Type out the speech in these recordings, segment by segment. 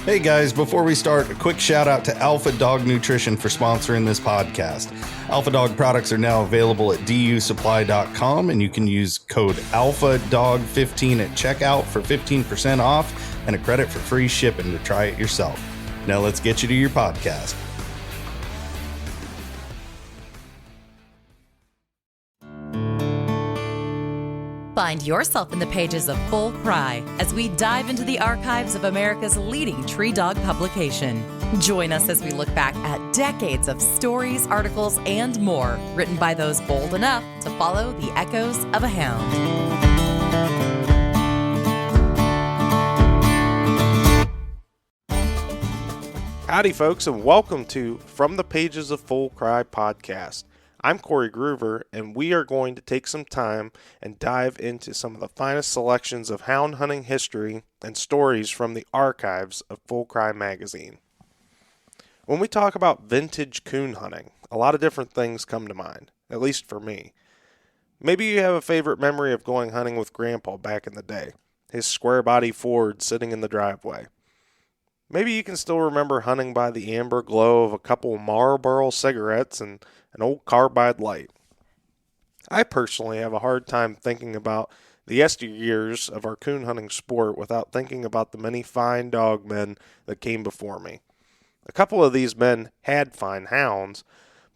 Hey guys, before we start, a quick shout out to Alpha Dog Nutrition for sponsoring this podcast. Alpha Dog products are now available at dusupply.com, and you can use code ALPHADOG15 at checkout for 15% off and a credit for free shipping to try it yourself. Now let's get you to your podcast. Find yourself in the pages of Full Cry as we dive into the archives of America's leading tree dog publication. Join us as we look back at decades of stories, articles, and more written by those bold enough to follow the echoes of a hound. Howdy, folks, and welcome to From the Pages of Full Cry podcast. I'm Corey Groover, and we are going to take some time and dive into some of the finest selections of hound hunting history and stories from the archives of Full Cry magazine. When we talk about vintage coon hunting, a lot of different things come to mind, at least for me. Maybe you have a favorite memory of going hunting with Grandpa back in the day, his square body Ford sitting in the driveway. Maybe you can still remember hunting by the amber glow of a couple Marlboro cigarettes and an old carbide light. I personally have a hard time thinking about the yesteryears of our coon hunting sport without thinking about the many fine dog men that came before me. A couple of these men had fine hounds,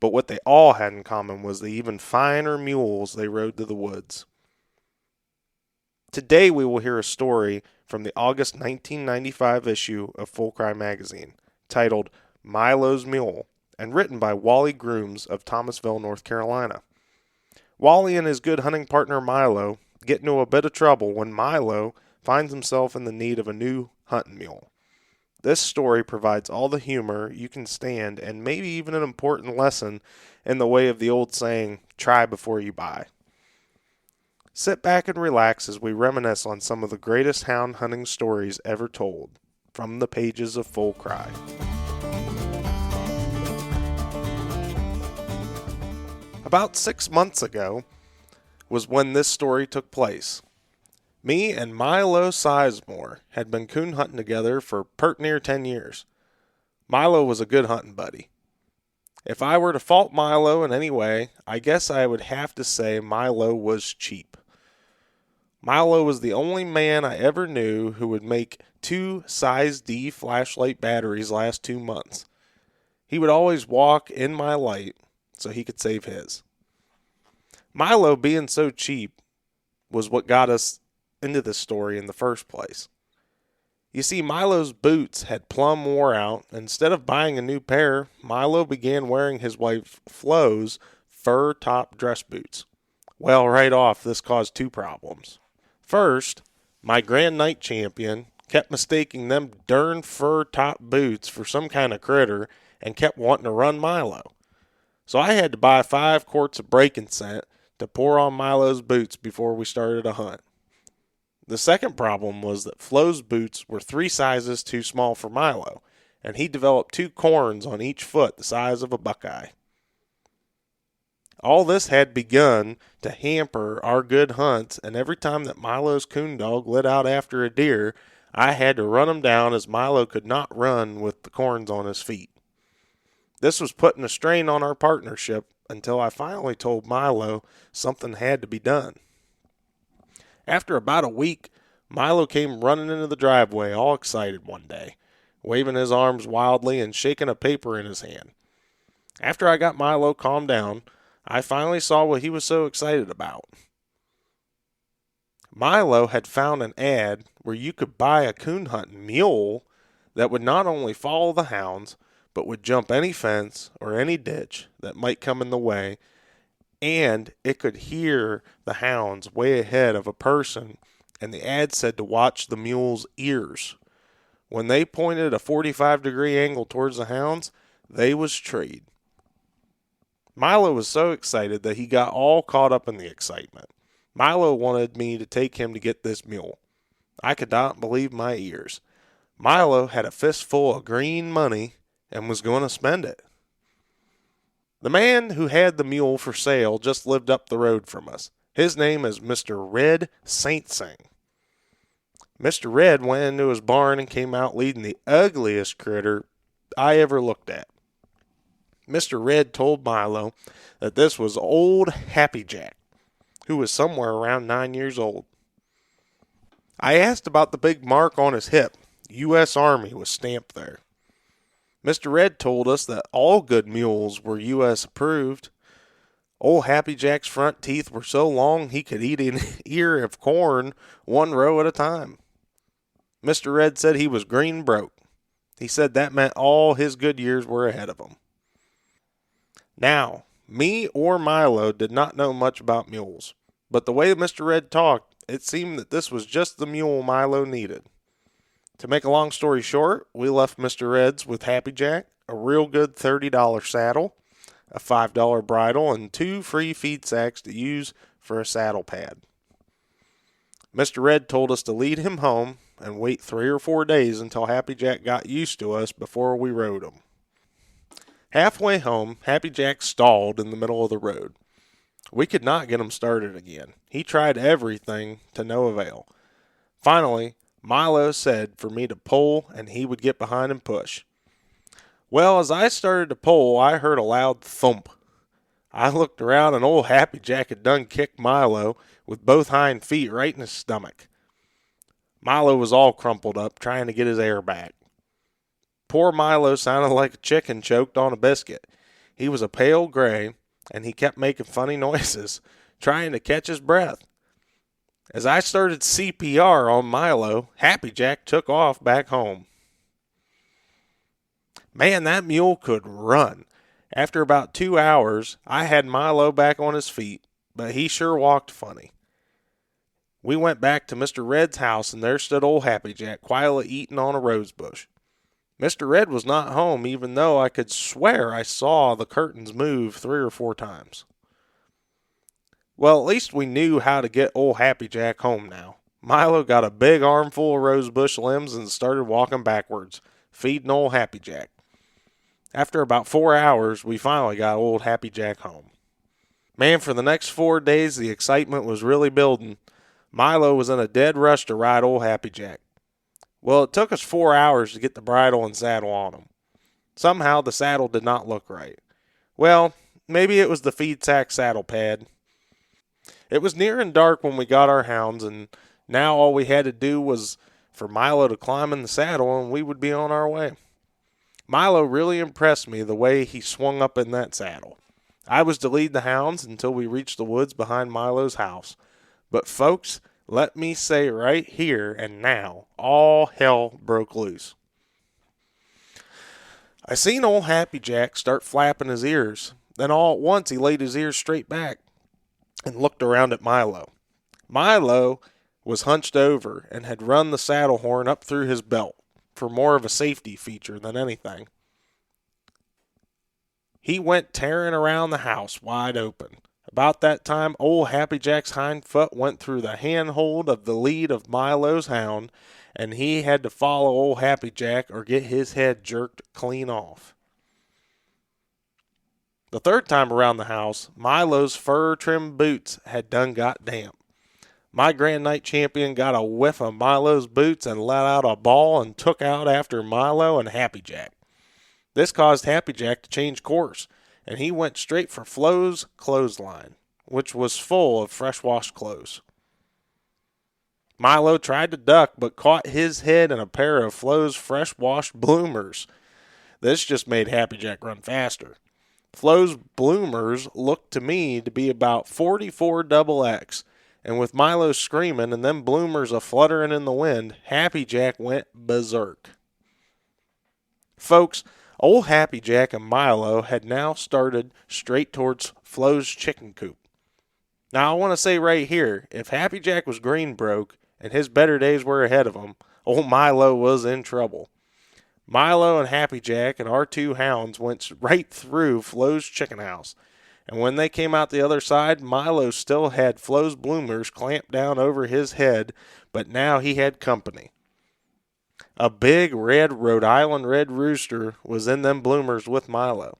but what they all had in common was the even finer mules they rode to the woods. Today we will hear a story from the August 1995 issue of Full Cry magazine, titled Milo's Mule, and written by Wally Grooms of Thomasville, North Carolina. Wally and his good hunting partner Milo get into a bit of trouble when Milo finds himself in the need of a new hunting mule. This story provides all the humor you can stand and maybe even an important lesson in the way of the old saying, try before you buy. Sit back and relax as we reminisce on some of the greatest hound hunting stories ever told from the pages of Full Cry. About 6 months ago was when this story took place. Me and Milo Sizemore had been coon hunting together for pert near 10 years. Milo was a good hunting buddy. If I were to fault Milo in any way, I guess I would have to say Milo was cheap. Milo was the only man I ever knew who would make 2 size D flashlight batteries last 2 months. He would always walk in my light so he could save his. Milo being so cheap was what got us into this story in the first place. You see, Milo's boots had plumb wore out, and instead of buying a new pair, Milo began wearing his wife Flo's fur top dress boots. Well, right off, this caused 2 problems. First, my Grand Night champion kept mistaking them darn fur top boots for some kind of critter and kept wanting to run Milo. So I had to buy 5 quarts of breaking scent to pour on Milo's boots before we started a hunt. The second problem was that Flo's boots were 3 sizes too small for Milo, and he developed 2 corns on each foot the size of a buckeye. All this had begun to hamper our good hunts, and every time that Milo's coon dog lit out after a deer, I had to run him down as Milo could not run with the corns on his feet. This was putting a strain on our partnership until I finally told Milo something had to be done. After about a week, Milo came running into the driveway all excited one day, waving his arms wildly and shaking a paper in his hand. After I got Milo calmed down, I finally saw what he was so excited about. Milo had found an ad where you could buy a coon hunting mule that would not only follow the hounds, but would jump any fence or any ditch that might come in the way, and it could hear the hounds way ahead of a person, and the ad said to watch the mule's ears. When they pointed a 45-degree angle towards the hounds, they was treed. Milo was so excited that he got all caught up in the excitement. Milo wanted me to take him to get this mule. I could not believe my ears. Milo had a fistful of green money and was going to spend it. The man who had the mule for sale just lived up the road from us. His name is Mr. Red Saint Sing. Mr. Red went into his barn and came out leading the ugliest critter I ever looked at. Mr. Red told Milo that this was old Happy Jack, who was somewhere around 9 years old. I asked about the big mark on his hip. U.S. Army was stamped there. Mr. Red told us that all good mules were U.S. approved. Old Happy Jack's front teeth were so long he could eat an ear of corn one row at a time. Mr. Red said he was green broke. He said that meant all his good years were ahead of him. Now, me or Milo did not know much about mules, but the way Mr. Red talked, it seemed that this was just the mule Milo needed. To make a long story short, we left Mr. Red's with Happy Jack, a real good $30 saddle, a $5 bridle, and 2 free feed sacks to use for a saddle pad. Mr. Red told us to lead him home and wait 3 or 4 days until Happy Jack got used to us before we rode him. Halfway home, Happy Jack stalled in the middle of the road. We could not get him started again. He tried everything to no avail. Finally, Milo said for me to pull and he would get behind and push. Well, as I started to pull, I heard a loud thump. I looked around and old Happy Jack had done kicked Milo with both hind feet right in his stomach. Milo was all crumpled up, trying to get his air back. Poor Milo sounded like a chicken choked on a biscuit. He was a pale gray, and he kept making funny noises, trying to catch his breath. As I started CPR on Milo, Happy Jack took off back home. Man, that mule could run. After about 2 hours, I had Milo back on his feet, but he sure walked funny. We went back to Mr. Red's house, and there stood old Happy Jack quietly eating on a rose bush. Mr. Red was not home, even though I could swear I saw the curtains move 3 or 4 times. Well, at least we knew how to get old Happy Jack home now. Milo got a big armful of rosebush limbs and started walking backwards, feeding old Happy Jack. After about 4 hours, we finally got old Happy Jack home. Man, for the next 4 days, the excitement was really building. Milo was in a dead rush to ride old Happy Jack. Well, it took us 4 hours to get the bridle and saddle on him. Somehow the saddle did not look right. Well, maybe it was the feed sack saddle pad. It was near and dark when we got our hounds, and now all we had to do was for Milo to climb in the saddle and we would be on our way. Milo really impressed me the way he swung up in that saddle. I was to lead the hounds until we reached the woods behind Milo's house. But folks, let me say right here and now, all hell broke loose. I seen old Happy Jack start flapping his ears. Then all at once he laid his ears straight back and looked around at Milo. Milo was hunched over and had run the saddle horn up through his belt for more of a safety feature than anything. He went tearing around the house wide open. About that time, old Happy Jack's hind foot went through the handhold of the lead of Milo's hound, and he had to follow old Happy Jack or get his head jerked clean off. The third time around the house, Milo's fur-trimmed boots had done got damp. My Grand Night champion got a whiff of Milo's boots and let out a bawl and took out after Milo and Happy Jack. This caused Happy Jack to change course, and he went straight for Flo's clothesline, which was full of fresh-washed clothes. Milo tried to duck, but caught his head in a pair of Flo's fresh-washed bloomers. This just made Happy Jack run faster. Flo's bloomers looked to me to be about 44 XX, and with Milo screaming and them bloomers a-fluttering in the wind, Happy Jack went berserk. Folks, old Happy Jack and Milo had now started straight towards Flo's chicken coop. Now I want to say right here, if Happy Jack was green broke and his better days were ahead of him, old Milo was in trouble. Milo and Happy Jack and our 2 hounds went right through Flo's chicken house, and when they came out the other side, Milo still had Flo's bloomers clamped down over his head, but now he had company. A big red Rhode Island red rooster was in them bloomers with Milo.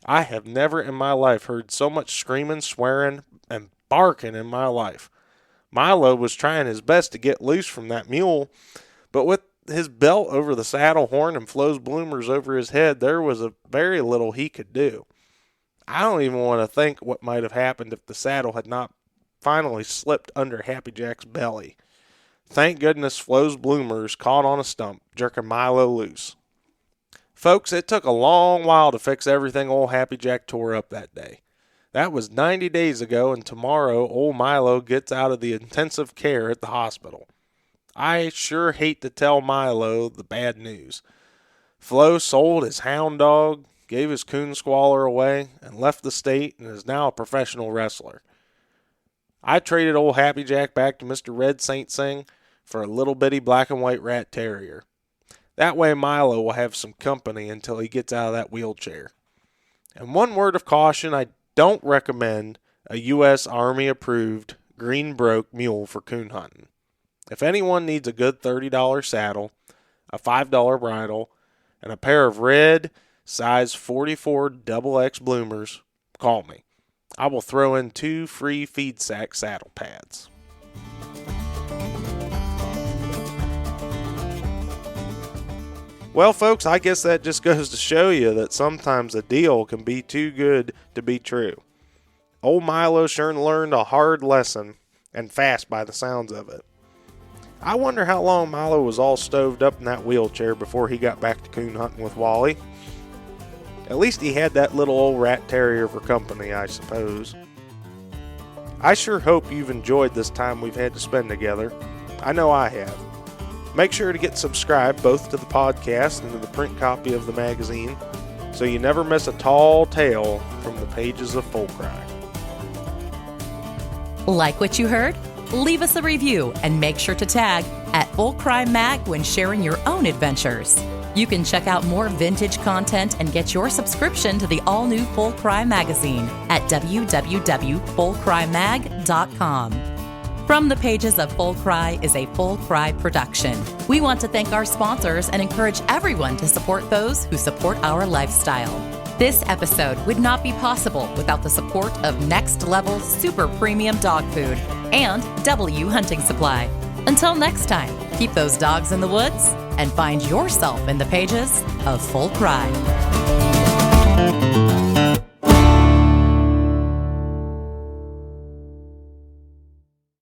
I have never in my life heard so much screaming, swearing, and barking in my life. Milo was trying his best to get loose from that mule, but with his belt over the saddle horn and Flo's bloomers over his head, there was a very little he could do. I don't even want to think what might have happened if the saddle had not finally slipped under Happy Jack's belly. Thank goodness Flo's bloomers caught on a stump, jerking Milo loose. Folks, it took a long while to fix everything old Happy Jack tore up that day. That was 90 days ago, and tomorrow Ol Milo gets out of the intensive care at the hospital. I sure hate to tell Milo the bad news. Flo sold his hound dog, gave his coon squaller away, and left the state and is now a professional wrestler. I traded old Happy Jack back to Mr. Red Saint Sing for a little bitty black and white rat terrier. That way Milo will have some company until he gets out of that wheelchair. And one word of caution, I don't recommend a U.S. Army approved green broke mule for coon hunting. If anyone needs a good $30 saddle, a $5 bridle, and a pair of red size 44 XX bloomers, call me. I will throw in 2 free feed sack saddle pads. Well, folks, I guess that just goes to show you that sometimes a deal can be too good to be true. Old Milo sure learned a hard lesson, and fast by the sounds of it. I wonder how long Milo was all stoved up in that wheelchair before he got back to coon hunting with Wally. At least he had that little old rat terrier for company, I suppose. I sure hope you've enjoyed this time we've had to spend together. I know I have. Make sure to get subscribed both to the podcast and to the print copy of the magazine so you never miss a tall tale from the pages of Full Cry. Like what you heard? Leave us a review and make sure to tag @FullCryMag when sharing your own adventures. You can check out more vintage content and get your subscription to the all-new Full Cry magazine at www.fullcrymag.com. From the pages of Full Cry is a Full Cry production. We want to thank our sponsors and encourage everyone to support those who support our lifestyle. This episode would not be possible without the support of Next Level Super Premium Dog Food and W Hunting Supply. Until next time, keep those dogs in the woods and find yourself in the pages of Full Cry.